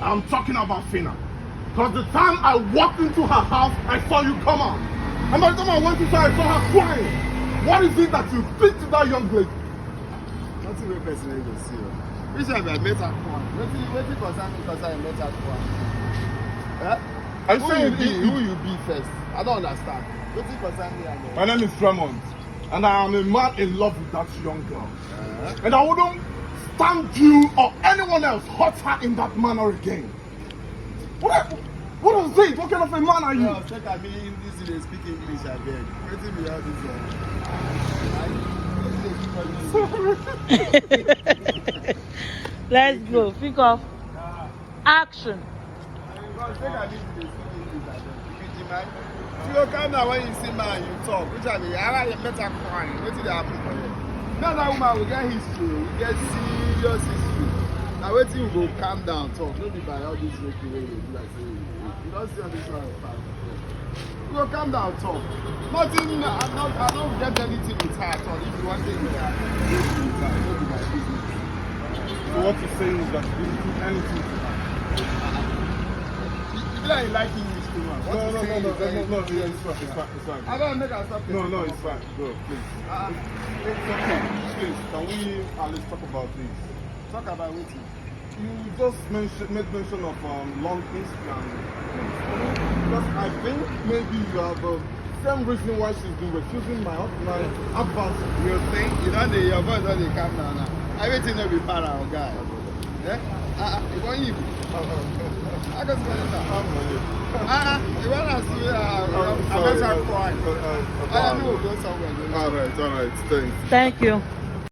I'm talking about Fina. Because the time I walked into her house, I saw you come out. And by the time I went inside, I saw her crying. What is it that you did to that young lady? Nothing wey person no go see o. Which time I met her cry? Wetin concern me because I met her cry? Eh? I say Who you be first? I don't understand. Wetin concern me and you? My name is Fremont. And I am a man in love with that young girl. And I wouldn't stand you or anyone else hurt her in that manner again. What is it? What kind of a man are you? No, check at me in this they speak English abeg. Wetin be all this Let's go. Pick off. Action. Check at me they speak English abeg. You be mind? You go calm down when you see man you talk. Which are the how you better crying? Wetin dey happen for you? Now that woman we get history, we get serious history. Now wetin you go calm down talk? No be by all this making wey you do like say you don see all this one pass. You go calm down talk. Nothing, I don't get anything with her at all. If you want to take with her, no be my business. So what you're saying is that you didn't do anything to her? You feel like you like English too much. No, it's fine. I don't make her stop. No, it's fine. Go, please. It's okay. Please, can we at least talk about this? Talk about wetin. You just made mention of long history and because I think maybe you have the same reason why she's been refusing my advance. You think you don't dey your voice don dey calm down now. Everything no be para o guy. You wan leave? I go spend it now. You wan ask me I better cry. I know we go somewhere. All right, thanks. Thank you.